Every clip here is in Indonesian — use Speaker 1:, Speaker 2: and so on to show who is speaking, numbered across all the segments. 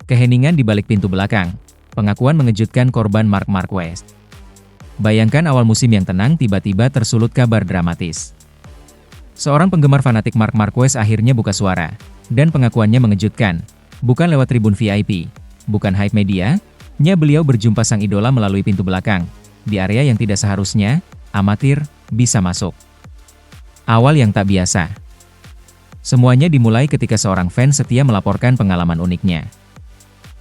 Speaker 1: Keheningan di balik pintu belakang. Pengakuan mengejutkan korban Marc Marquez. Bayangkan awal musim yang tenang tiba-tiba tersulut kabar dramatis. Seorang penggemar fanatik Marc Marquez akhirnya buka suara, dan pengakuannya mengejutkan. Bukan lewat tribun VIP, bukan hype media, beliau berjumpa sang idola melalui pintu belakang, di area yang tidak seharusnya amatir bisa masuk. Awal yang tak biasa. Semuanya dimulai ketika seorang fans setia melaporkan pengalaman uniknya.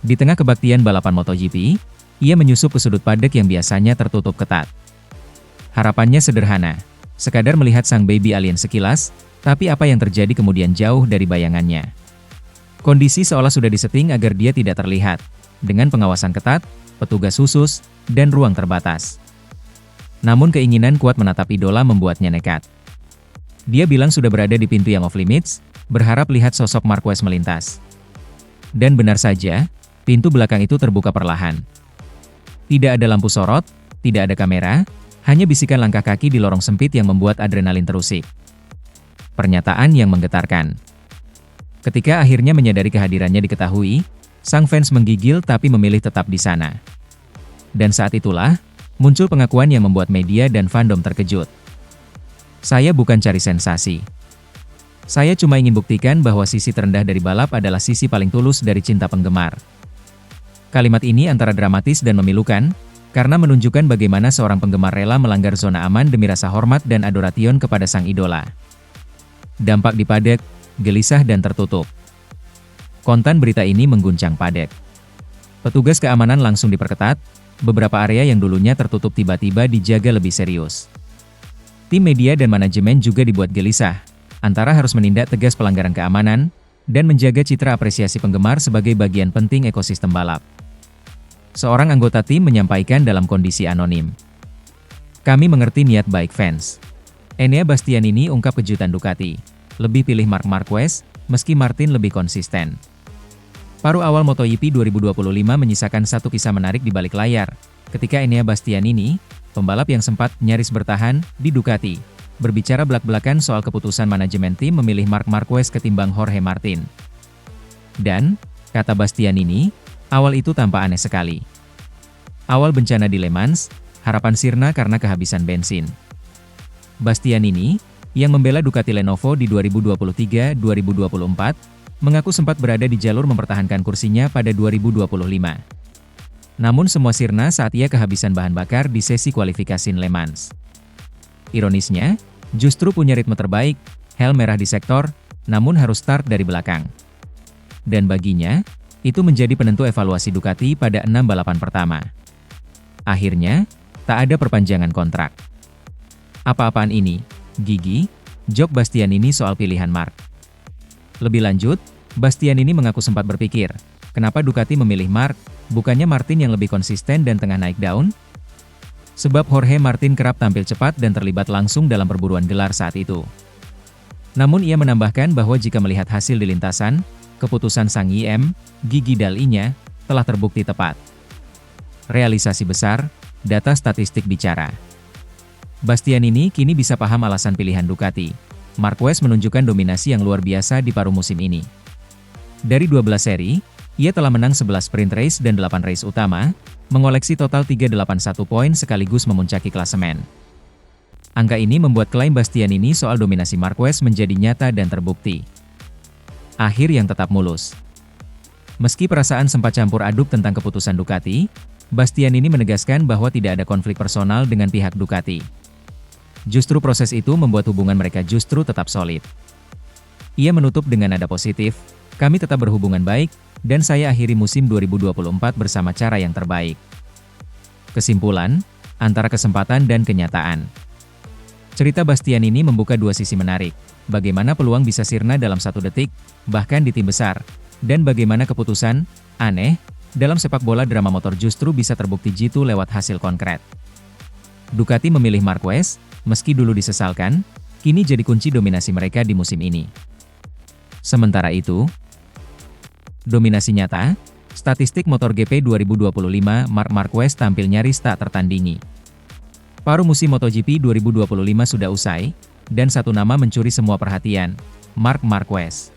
Speaker 1: Di tengah kebaktian balapan MotoGP, ia menyusup ke sudut paddock yang biasanya tertutup ketat. Harapannya sederhana, sekadar melihat sang baby alien sekilas, tapi apa yang terjadi kemudian jauh dari bayangannya. Kondisi seolah sudah disetting agar dia tidak terlihat, dengan pengawasan ketat, petugas khusus, dan ruang terbatas. Namun keinginan kuat menatap idola membuatnya nekat. Dia bilang sudah berada di pintu yang off limits, berharap lihat sosok Marquez melintas. Dan benar saja, pintu belakang itu terbuka perlahan. Tidak ada lampu sorot, tidak ada kamera, hanya bisikan langkah kaki di lorong sempit yang membuat adrenalin terusik. Pernyataan yang menggetarkan. Ketika akhirnya menyadari kehadirannya diketahui, sang fans menggigil tapi memilih tetap di sana. Dan saat itulah, muncul pengakuan yang membuat media dan fandom terkejut. Saya bukan cari sensasi. Saya cuma ingin buktikan bahwa sisi terendah dari balap adalah sisi paling tulus dari cinta penggemar. Kalimat ini antara dramatis dan memilukan, karena menunjukkan bagaimana seorang penggemar rela melanggar zona aman demi rasa hormat dan adoration kepada sang idola. Dampak di paddock, gelisah dan tertutup. Konten berita ini mengguncang paddock. Petugas keamanan langsung diperketat, beberapa area yang dulunya tertutup tiba-tiba dijaga lebih serius. Tim media dan manajemen juga dibuat gelisah, antara harus menindak tegas pelanggaran keamanan, dan menjaga citra apresiasi penggemar sebagai bagian penting ekosistem balap. Seorang anggota tim menyampaikan dalam kondisi anonim. Kami mengerti niat baik fans. Enea Bastianini ungkap kejutan Ducati. Lebih pilih Marc Marquez, meski Martin lebih konsisten. Paruh awal MotoGP 2025 menyisakan satu kisah menarik di balik layar, ketika Enea Bastianini, pembalap yang sempat nyaris bertahan di Ducati, berbicara belak-belakan soal keputusan manajemen tim memilih Marc Marquez ketimbang Jorge Martin. Dan, kata Bastianini, awal itu tampak aneh sekali. Awal bencana di Le Mans, harapan sirna karena kehabisan bensin. Bastianini, yang membela Ducati Lenovo di 2023-2024, mengaku sempat berada di jalur mempertahankan kursinya pada 2025. Namun semua sirna saat ia kehabisan bahan bakar di sesi kualifikasi Le Mans. Ironisnya, justru punya ritme terbaik, helm merah di sektor, namun harus start dari belakang. Dan baginya, itu menjadi penentu evaluasi Ducati pada 6 balapan pertama. Akhirnya, tak ada perpanjangan kontrak. Apa-apaan ini? Gigi, jok Bastianini soal pilihan Marc. Lebih lanjut, Bastianini mengaku sempat berpikir, kenapa Ducati memilih Marc, bukannya Martin yang lebih konsisten dan tengah naik daun? Sebab Jorge Martin kerap tampil cepat dan terlibat langsung dalam perburuan gelar saat itu. Namun ia menambahkan bahwa jika melihat hasil di lintasan, keputusan sang IM, Gigi Dall'Igna, telah terbukti tepat. Realisasi besar, data statistik bicara. Bastianini kini bisa paham alasan pilihan Ducati. Marquez menunjukkan dominasi yang luar biasa di paruh musim ini. Dari 12 seri, ia telah menang 11 sprint race dan 8 race utama, mengoleksi total 381 poin sekaligus memuncaki klasemen. Angka ini membuat klaim Bastianini soal dominasi Marquez menjadi nyata dan terbukti. Akhir yang tetap mulus. Meski perasaan sempat campur aduk tentang keputusan Ducati, Bastianini menegaskan bahwa tidak ada konflik personal dengan pihak Ducati. Justru proses itu membuat hubungan mereka justru tetap solid. Ia menutup dengan nada positif, kami tetap berhubungan baik, dan saya akhiri musim 2024 bersama cara yang terbaik. Kesimpulan, antara kesempatan dan kenyataan. Cerita Bastianini membuka dua sisi menarik, bagaimana peluang bisa sirna dalam satu detik, bahkan di tim besar, dan bagaimana keputusan, aneh, dalam sepak bola drama motor justru bisa terbukti jitu lewat hasil konkret. Ducati memilih Marquez, meski dulu disesalkan, kini jadi kunci dominasi mereka di musim ini. Sementara itu, dominasi nyata, statistik MotoGP 2025 Marc Marquez tampil nyaris tak tertandingi. Paruh musim MotoGP 2025 sudah usai, dan satu nama mencuri semua perhatian, Marc Marquez.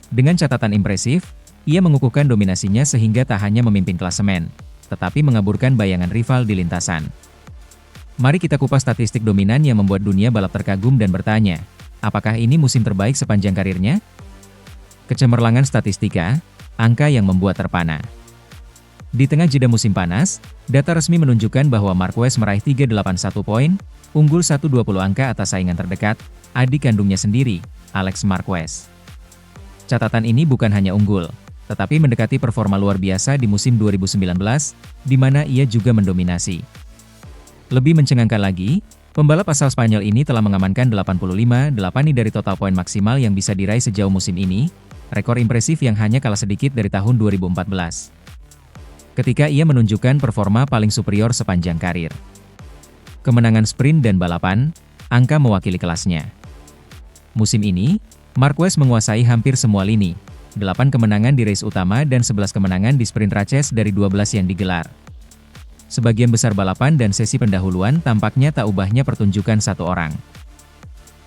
Speaker 1: Dengan catatan impresif, Ia mengukuhkan dominasinya sehingga tak hanya memimpin klasemen, tetapi mengaburkan bayangan rival di lintasan. Mari kita kupas statistik dominan yang membuat dunia balap terkagum dan bertanya, apakah ini musim terbaik sepanjang karirnya? Kecemerlangan statistika, angka yang membuat terpana. Di tengah jeda musim panas, data resmi menunjukkan bahwa Marquez meraih 381 poin, unggul 120 angka atas saingan terdekat, adik kandungnya sendiri, Alex Marquez. Catatan ini bukan hanya unggul, tetapi mendekati performa luar biasa di musim 2019, di mana ia juga mendominasi. Lebih mencengangkan lagi, pembalap asal Spanyol ini telah mengamankan 85,8 dari total poin maksimal yang bisa diraih sejauh musim ini, rekor impresif yang hanya kalah sedikit dari tahun 2014. Ketika ia menunjukkan performa paling superior sepanjang karir. Kemenangan sprint dan balapan, angka mewakili kelasnya. Musim ini, Marquez menguasai hampir semua lini, 8 kemenangan di race utama dan 11 kemenangan di sprint races dari 12 yang digelar. Sebagian besar balapan dan sesi pendahuluan tampaknya tak ubahnya pertunjukan satu orang.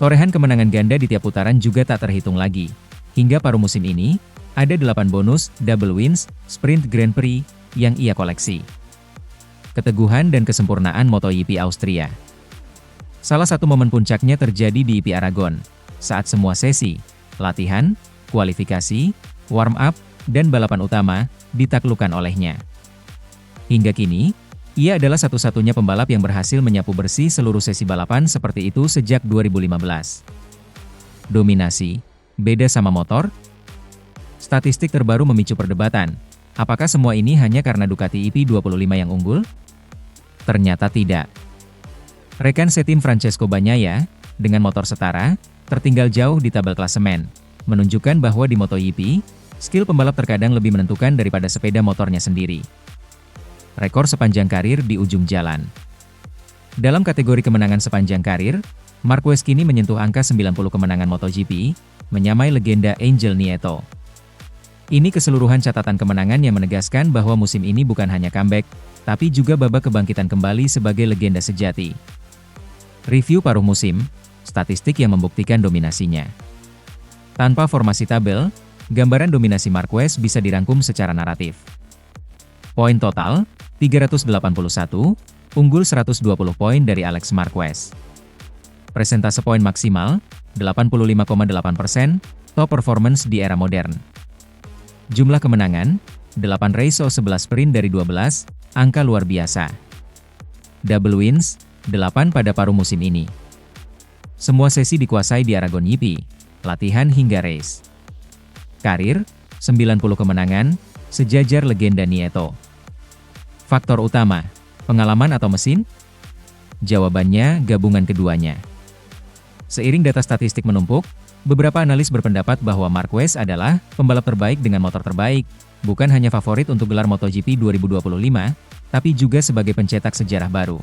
Speaker 1: Torehan kemenangan ganda di tiap putaran juga tak terhitung lagi. Hingga paruh musim ini, ada 8 bonus, double wins, sprint Grand Prix, yang ia koleksi. Keteguhan dan kesempurnaan MotoGP Austria. Salah satu momen puncaknya terjadi di IP Aragon, saat semua sesi, latihan, kualifikasi, warm-up, dan balapan utama, ditaklukkan olehnya. Hingga kini, ia adalah satu-satunya pembalap yang berhasil menyapu bersih seluruh sesi balapan seperti itu sejak 2015. Dominasi, beda sama motor? Statistik terbaru memicu perdebatan. Apakah semua ini hanya karena Ducati EP25 yang unggul? Ternyata tidak. Rekan setim Francesco Bagnaia, dengan motor setara, tertinggal jauh di tabel klasemen, menunjukkan bahwa di MotoGP, skill pembalap terkadang lebih menentukan daripada sepeda motornya sendiri. Rekor sepanjang karir di ujung jalan. Dalam kategori kemenangan sepanjang karir, Marquez kini menyentuh angka 90 kemenangan MotoGP, menyamai legenda Angel Nieto. Ini keseluruhan catatan kemenangan yang menegaskan bahwa musim ini bukan hanya comeback, tapi juga babak kebangkitan kembali sebagai legenda sejati. Review paruh musim, statistik yang membuktikan dominasinya. Tanpa formasi tabel, gambaran dominasi Marquez bisa dirangkum secara naratif. Poin total, 381, unggul 120 poin dari Alex Marquez. Persentase poin maksimal, 85,8%, top performance di era modern. Jumlah kemenangan, 8 race 11 sprint dari 12, angka luar biasa. Double wins, 8 pada paruh musim ini. Semua sesi dikuasai di Aragon GP, latihan hingga race. Karir, 90 kemenangan, sejajar legenda Nieto. Faktor utama, pengalaman atau mesin? Jawabannya, gabungan keduanya. Seiring data statistik menumpuk, beberapa analis berpendapat bahwa Marquez adalah pembalap terbaik dengan motor terbaik, bukan hanya favorit untuk gelar MotoGP 2025, tapi juga sebagai pencetak sejarah baru.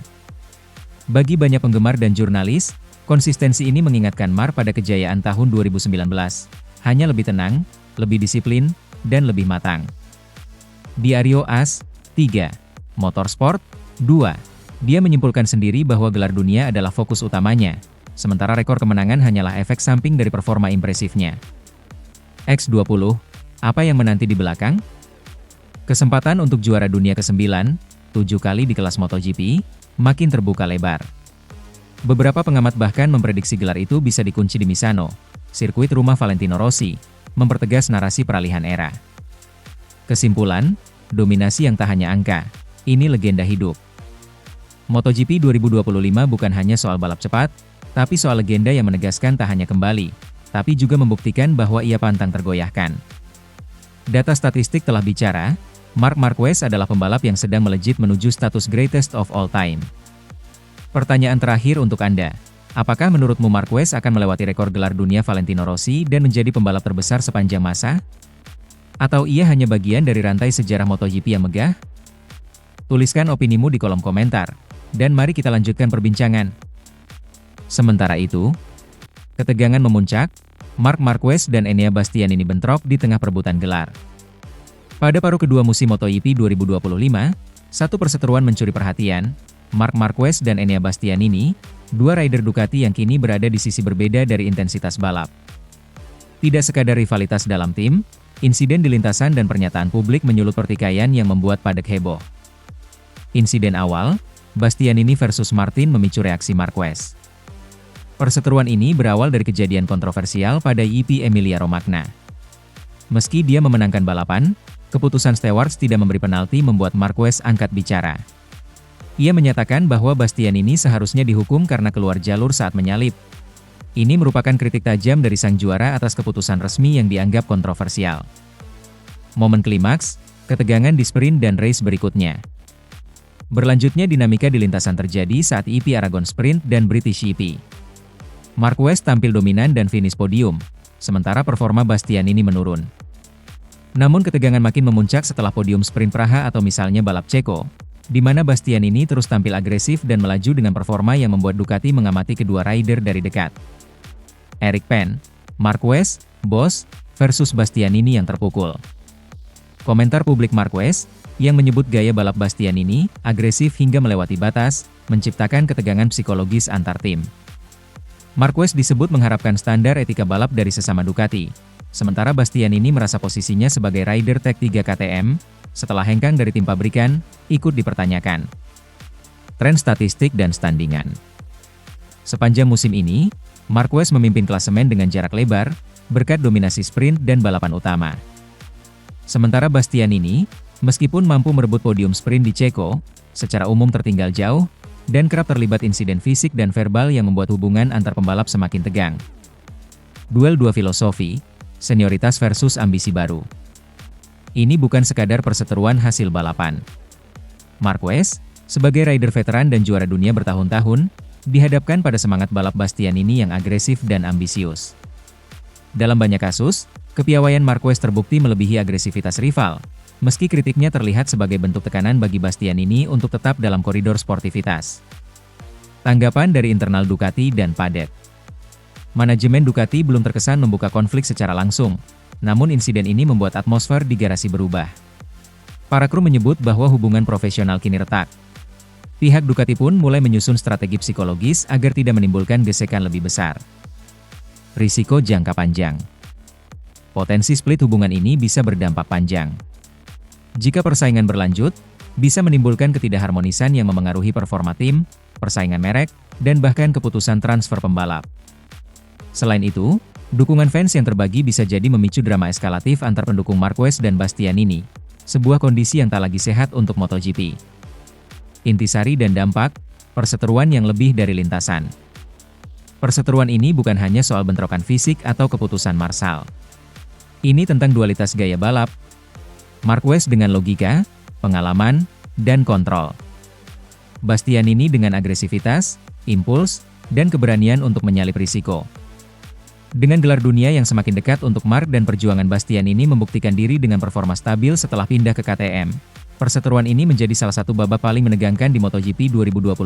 Speaker 1: Bagi banyak penggemar dan jurnalis, konsistensi ini mengingatkan Mar pada kejayaan tahun 2019, hanya lebih tenang, lebih disiplin, dan lebih matang. Diario As, 3. Motorsport, 2. Dia menyimpulkan sendiri bahwa gelar dunia adalah fokus utamanya, sementara rekor kemenangan hanyalah efek samping dari performa impresifnya. X20, apa yang menanti di belakang? Kesempatan untuk juara dunia ke-9, 7 kali di kelas MotoGP, makin terbuka lebar. Beberapa pengamat bahkan memprediksi gelar itu bisa dikunci di Misano, sirkuit rumah Valentino Rossi, mempertegas narasi peralihan era. Kesimpulan, dominasi yang tak hanya angka, ini legenda hidup. MotoGP 2025 bukan hanya soal balap cepat, tapi soal legenda yang menegaskan tak hanya kembali, tapi juga membuktikan bahwa ia pantang tergoyahkan. Data statistik telah bicara, Marc Marquez adalah pembalap yang sedang melejit menuju status greatest of all time. Pertanyaan terakhir untuk Anda, apakah menurutmu Marquez akan melewati rekor gelar dunia Valentino Rossi dan menjadi pembalap terbesar sepanjang masa? Atau ia hanya bagian dari rantai sejarah MotoGP yang megah? Tuliskan opinimu di kolom komentar, dan mari kita lanjutkan perbincangan. Sementara itu, ketegangan memuncak, Marc Marquez dan Enea Bastianini bentrok di tengah perebutan gelar. Pada paruh kedua musim MotoGP 2025, satu perseteruan mencuri perhatian, Marc Marquez dan Enea Bastianini, dua rider Ducati yang kini berada di sisi berbeda dari intensitas balap. Tidak sekadar rivalitas dalam tim, Insiden di lintasan dan pernyataan publik menyulut pertikaian yang membuat padek heboh. Insiden awal, Bastianini versus Martin memicu reaksi Marquez. Perseteruan ini berawal dari kejadian kontroversial pada IP Emilia-Romagna. Meski dia memenangkan balapan, keputusan stewards tidak memberi penalti membuat Marquez angkat bicara. Ia menyatakan bahwa Bastianini seharusnya dihukum karena keluar jalur saat menyalip. Ini merupakan kritik tajam dari sang juara atas keputusan resmi yang dianggap kontroversial. Momen klimaks, ketegangan di sprint dan race berikutnya. Berlanjutnya dinamika di lintasan terjadi saat IP Aragon Sprint dan British EP. Marquez tampil dominan dan finish podium, sementara performa Bastianini menurun. Namun ketegangan makin memuncak setelah podium sprint Praha atau misalnya balap Ceko, di mana Bastianini terus tampil agresif dan melaju dengan performa yang membuat Ducati mengamati kedua rider dari dekat. Eric Pen, Marquez, Bos, versus Bastianini yang terpukul. Komentar publik Marquez, yang menyebut gaya balap Bastianini, agresif hingga melewati batas, menciptakan ketegangan psikologis antar tim. Marquez disebut mengharapkan standar etika balap dari sesama Ducati, sementara Bastianini merasa posisinya sebagai rider Tech 3 KTM, setelah hengkang dari tim pabrikan, ikut dipertanyakan. Tren statistik dan standingan. Sepanjang musim ini, Marquez memimpin klasemen dengan jarak lebar, berkat dominasi sprint dan balapan utama. Sementara Bastianini, meskipun mampu merebut podium sprint di Ceko, secara umum tertinggal jauh, dan kerap terlibat insiden fisik dan verbal yang membuat hubungan antar pembalap semakin tegang. Duel dua filosofi, senioritas versus ambisi baru. Ini bukan sekadar perseteruan hasil balapan. Marquez, sebagai rider veteran dan juara dunia bertahun-tahun, dihadapkan pada semangat balap Bastianini yang agresif dan ambisius. Dalam banyak kasus, kepiawaian Marquez terbukti melebihi agresivitas rival, meski kritiknya terlihat sebagai bentuk tekanan bagi Bastianini untuk tetap dalam koridor sportivitas. Tanggapan dari internal Ducati dan Paddock. Manajemen Ducati belum terkesan membuka konflik secara langsung, namun insiden ini membuat atmosfer di garasi berubah. Para kru menyebut bahwa hubungan profesional kini retak. Pihak Ducati pun mulai menyusun strategi psikologis agar tidak menimbulkan gesekan lebih besar. Risiko jangka panjang. Potensi split hubungan ini bisa berdampak panjang. Jika persaingan berlanjut, bisa menimbulkan ketidakharmonisan yang memengaruhi performa tim, persaingan merek, dan bahkan keputusan transfer pembalap. Selain itu, dukungan fans yang terbagi bisa jadi memicu drama eskalatif antar pendukung Marquez dan Bastianini, sebuah kondisi yang tak lagi sehat untuk MotoGP. Intisari dan dampak, perseteruan yang lebih dari lintasan. Perseteruan ini bukan hanya soal bentrokan fisik atau keputusan marsal. Ini tentang dualitas gaya balap, Marquez dengan logika, pengalaman, dan kontrol. Bastianini dengan agresivitas, impuls, dan keberanian untuk menyalip risiko. Dengan gelar dunia yang semakin dekat untuk Mark dan perjuangan Bastianini membuktikan diri dengan performa stabil setelah pindah ke KTM, perseteruan ini menjadi salah satu babak paling menegangkan di MotoGP 2025,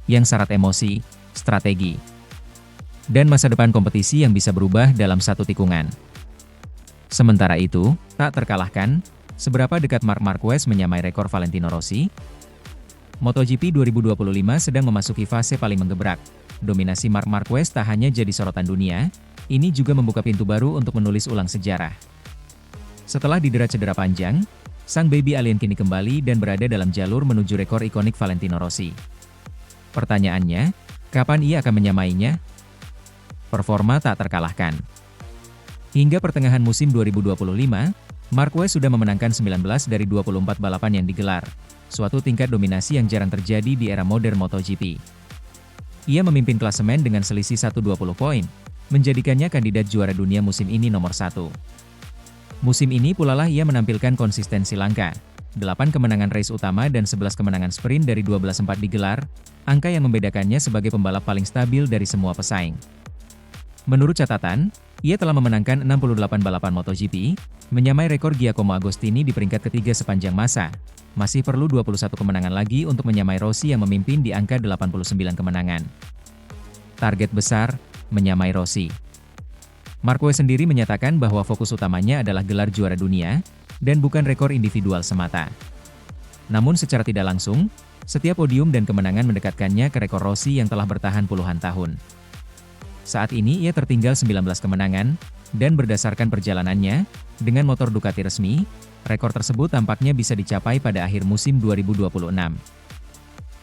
Speaker 1: yang syarat emosi, strategi, dan masa depan kompetisi yang bisa berubah dalam satu tikungan. Sementara itu, tak terkalahkan, seberapa dekat Marc Marquez menyamai rekor Valentino Rossi? MotoGP 2025 sedang memasuki fase paling menggebrak. Dominasi Marc Marquez tak hanya jadi sorotan dunia, ini juga membuka pintu baru untuk menulis ulang sejarah. Setelah didera cedera panjang, sang baby alien kini kembali dan berada dalam jalur menuju rekor ikonik Valentino Rossi. Pertanyaannya, kapan ia akan menyamainya? Performa tak terkalahkan. Hingga pertengahan musim 2025, Marquez sudah memenangkan 19 dari 24 balapan yang digelar, suatu tingkat dominasi yang jarang terjadi di era modern MotoGP. Ia memimpin klasemen dengan selisih 120 poin, menjadikannya kandidat juara dunia musim ini nomor 1. Musim ini pula lah ia menampilkan konsistensi langka, 8 kemenangan race utama dan 11 kemenangan sprint dari 12 sempat digelar, angka yang membedakannya sebagai pembalap paling stabil dari semua pesaing. Menurut catatan, ia telah memenangkan 68 balapan MotoGP, menyamai rekor Giacomo Agostini di peringkat ketiga sepanjang masa. Masih perlu 21 kemenangan lagi untuk menyamai Rossi yang memimpin di angka 89 kemenangan. Target besar, menyamai Rossi. Marquez sendiri menyatakan bahwa fokus utamanya adalah gelar juara dunia, dan bukan rekor individual semata. Namun secara tidak langsung, setiap podium dan kemenangan mendekatkannya ke rekor Rossi yang telah bertahan puluhan tahun. Saat ini ia tertinggal 19 kemenangan, Dan berdasarkan perjalanannya, dengan motor Ducati resmi, rekor tersebut tampaknya bisa dicapai pada akhir musim 2026.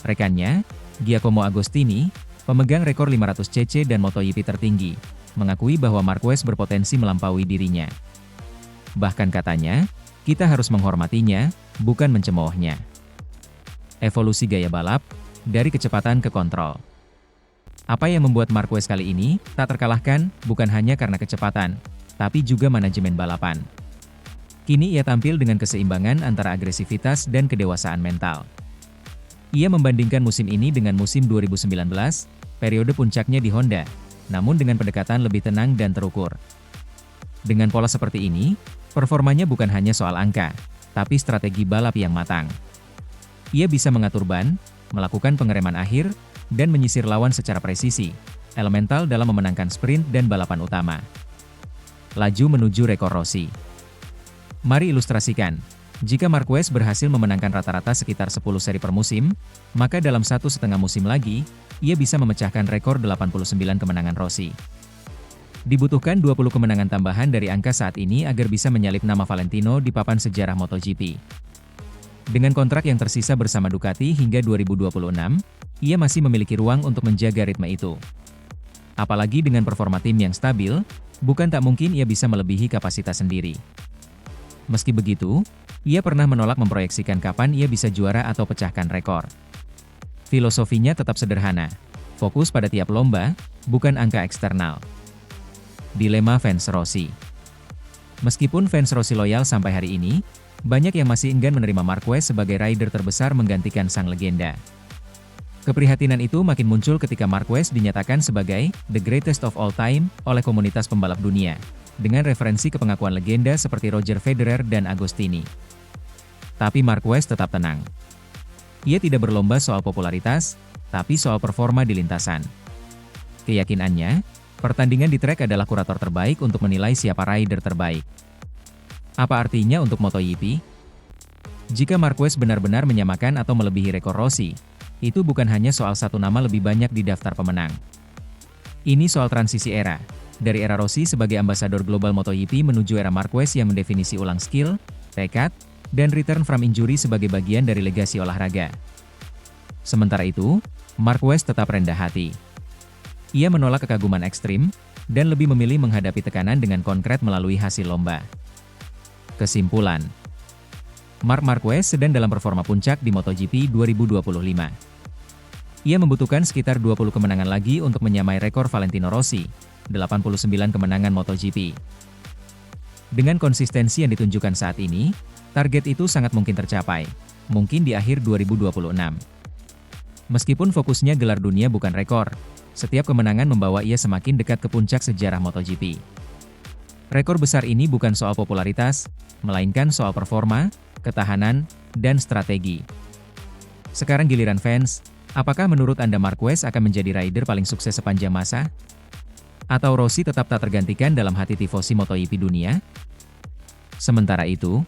Speaker 1: Rekannya, Giacomo Agostini, pemegang rekor 500 cc dan MotoGP tertinggi, mengakui bahwa Marquez berpotensi melampaui dirinya. Bahkan katanya, kita harus menghormatinya, bukan mencemoohnya. Evolusi gaya balap, dari kecepatan ke kontrol. Apa yang membuat Marquez kali ini tak terkalahkan bukan hanya karena kecepatan, tapi juga manajemen balapan. Kini ia tampil dengan keseimbangan antara agresivitas dan kedewasaan mental. Ia membandingkan musim ini dengan musim 2019, periode puncaknya di Honda, namun dengan pendekatan lebih tenang dan terukur. Dengan pola seperti ini, performanya bukan hanya soal angka, tapi strategi balap yang matang. Ia bisa mengatur ban, melakukan pengereman akhir, dan menyisir lawan secara presisi, elemental dalam memenangkan sprint dan balapan utama. Laju menuju rekor Rossi. Mari ilustrasikan, jika Marquez berhasil memenangkan rata-rata sekitar 10 seri per musim, maka dalam 1,5 musim lagi, ia bisa memecahkan rekor 89 kemenangan Rossi. Dibutuhkan 20 kemenangan tambahan dari angka saat ini agar bisa menyalip nama Valentino di papan sejarah MotoGP. Dengan kontrak yang tersisa bersama Ducati hingga 2026, ia masih memiliki ruang untuk menjaga ritme itu. Apalagi dengan performa tim yang stabil, bukan tak mungkin ia bisa melebihi kapasitas sendiri. Meski begitu, ia pernah menolak memproyeksikan kapan ia bisa juara atau pecahkan rekor. Filosofinya tetap sederhana, fokus pada tiap lomba, bukan angka eksternal. Dilema fans Rossi. Meskipun fans Rossi loyal sampai hari ini, banyak yang masih enggan menerima Marquez sebagai rider terbesar menggantikan sang legenda. Keprihatinan itu makin muncul ketika Marquez dinyatakan sebagai the greatest of all time oleh komunitas pembalap dunia, dengan referensi ke pengakuan legenda seperti Roger Federer dan Agostini. Tapi Marquez tetap tenang. Ia tidak berlomba soal popularitas, tapi soal performa di lintasan. Keyakinannya, pertandingan di trek adalah kurator terbaik untuk menilai siapa rider terbaik. Apa artinya untuk MotoGP? Jika Marquez benar-benar menyamakan atau melebihi rekor Rossi, itu bukan hanya soal satu nama lebih banyak di daftar pemenang. Ini soal transisi era, dari era Rossi sebagai ambasador global MotoGP menuju era Marquez yang mendefinisi ulang skill, tekad, dan return from injury sebagai bagian dari legasi olahraga. Sementara itu, Marquez tetap rendah hati. Ia menolak kekaguman ekstrim, dan lebih memilih menghadapi tekanan dengan konkret melalui hasil lomba. Kesimpulan, Marc Marquez sedang dalam performa puncak di MotoGP 2025. Ia membutuhkan sekitar 20 kemenangan lagi untuk menyamai rekor Valentino Rossi, 89 kemenangan MotoGP. Dengan konsistensi yang ditunjukkan saat ini, target itu sangat mungkin tercapai, mungkin di akhir 2026. Meskipun fokusnya gelar dunia bukan rekor, setiap kemenangan membawa ia semakin dekat ke puncak sejarah MotoGP. Rekor besar ini bukan soal popularitas, melainkan soal performa, ketahanan, dan strategi. Sekarang giliran fans, apakah menurut Anda Marquez akan menjadi rider paling sukses sepanjang masa? Atau Rossi tetap tak tergantikan dalam hati tifosi MotoGP dunia? Sementara itu,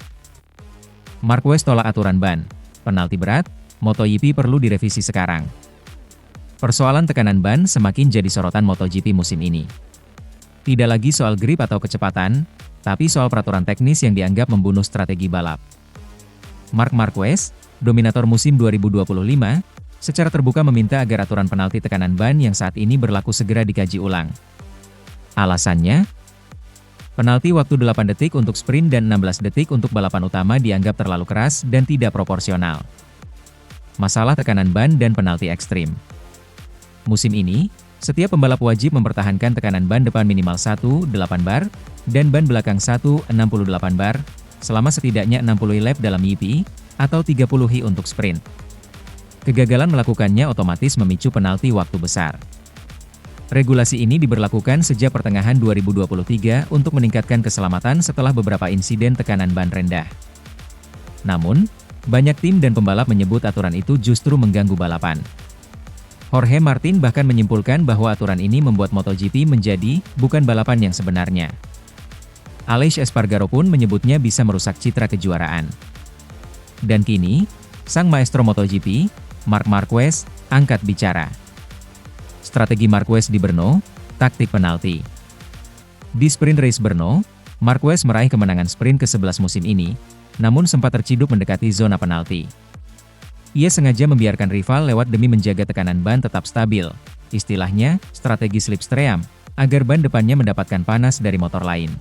Speaker 1: Marquez tolak aturan ban, penalti berat, MotoGP perlu direvisi sekarang. Persoalan tekanan ban semakin jadi sorotan MotoGP musim ini. Tidak lagi soal grip atau kecepatan, tapi soal peraturan teknis yang dianggap membunuh strategi balap. Marc Marquez, dominator musim 2025, secara terbuka meminta agar aturan penalti tekanan ban yang saat ini berlaku segera dikaji ulang. Alasannya, penalti waktu 8 detik untuk sprint dan 16 detik untuk balapan utama dianggap terlalu keras dan tidak proporsional. Masalah tekanan ban dan penalti ekstrim. Musim ini, setiap pembalap wajib mempertahankan tekanan ban depan minimal 1,8 bar, dan ban belakang 1,68 bar, selama setidaknya 60 lap dalam YP, atau 30 hi untuk sprint. Kegagalan melakukannya otomatis memicu penalti waktu besar. Regulasi ini diberlakukan sejak pertengahan 2023 untuk meningkatkan keselamatan setelah beberapa insiden tekanan ban rendah. Namun, banyak tim dan pembalap menyebut aturan itu justru mengganggu balapan. Jorge Martin bahkan menyimpulkan bahwa aturan ini membuat MotoGP menjadi bukan balapan yang sebenarnya. Aleix Espargaro pun menyebutnya bisa merusak citra kejuaraan. Dan kini, sang maestro MotoGP, Marc Marquez, angkat bicara. Strategi Marquez di Brno, taktik penalti. Di sprint race Brno, Marquez meraih kemenangan sprint ke-11 musim ini, namun sempat terciduk mendekati zona penalti. Ia sengaja membiarkan rival lewat demi menjaga tekanan ban tetap stabil, istilahnya strategi slipstream, agar ban depannya mendapatkan panas dari motor lain.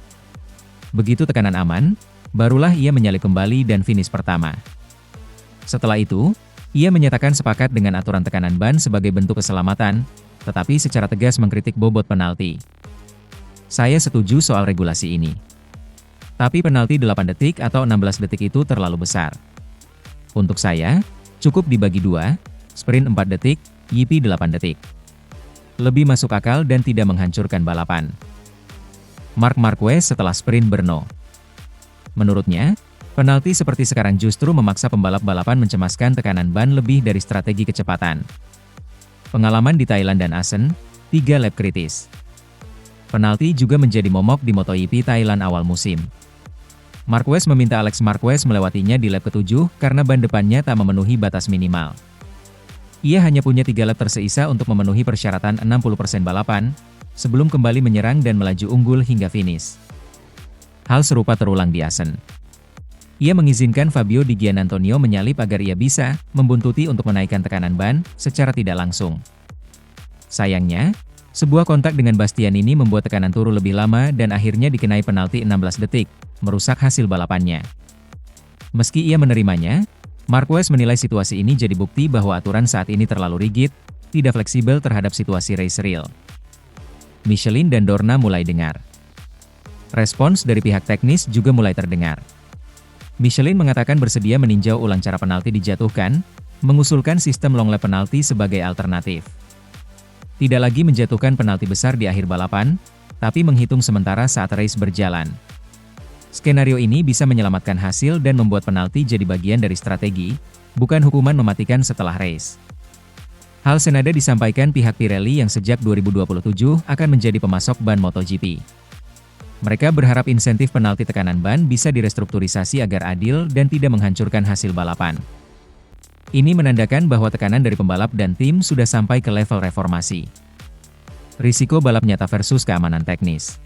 Speaker 1: Begitu tekanan aman, barulah ia menyalip kembali dan finish pertama. Setelah itu, ia menyatakan sepakat dengan aturan tekanan ban sebagai bentuk keselamatan, tetapi secara tegas mengkritik bobot penalti. Saya setuju soal regulasi ini. Tapi penalti 8 detik atau 16 detik itu terlalu besar. Untuk saya, cukup dibagi dua, sprint 4 detik, YP 8 detik. Lebih masuk akal dan tidak menghancurkan balapan. Marc Marquez setelah sprint Brno. Menurutnya, penalti seperti sekarang justru memaksa pembalap balapan mencemaskan tekanan ban lebih dari strategi kecepatan. Pengalaman di Thailand dan Asen, 3 lap kritis. Penalti juga menjadi momok di MotoGP Thailand awal musim. Marquez meminta Alex Marquez melewatinya di lap ke-7 karena ban depannya tak memenuhi batas minimal. Ia hanya punya 3 lap tersisa untuk memenuhi persyaratan 60% balapan, sebelum kembali menyerang dan melaju unggul hingga finish. Hal serupa terulang di Asen. Ia mengizinkan Fabio Di Giannantonio menyalip agar ia bisa membuntuti untuk menaikkan tekanan ban secara tidak langsung. Sayangnya, sebuah kontak dengan Bastianini membuat tekanan turun lebih lama dan akhirnya dikenai penalti 16 detik, merusak hasil balapannya. Meski ia menerimanya, Marquez menilai situasi ini jadi bukti bahwa aturan saat ini terlalu rigid, tidak fleksibel terhadap situasi race real. Michelin dan Dorna mulai dengar. Respons dari pihak teknis juga mulai terdengar. Michelin mengatakan bersedia meninjau ulang cara penalti dijatuhkan, mengusulkan sistem long lap penalti sebagai alternatif. Tidak lagi menjatuhkan penalti besar di akhir balapan, tapi menghitung sementara saat race berjalan. Skenario ini bisa menyelamatkan hasil dan membuat penalti jadi bagian dari strategi, bukan hukuman mematikan setelah race. Hal senada disampaikan pihak Pirelli yang sejak 2027 akan menjadi pemasok ban MotoGP. Mereka berharap insentif penalti tekanan ban bisa direstrukturisasi agar adil dan tidak menghancurkan hasil balapan. Ini menandakan bahwa tekanan dari pembalap dan tim sudah sampai ke level reformasi. Risiko balap nyata versus keamanan teknis.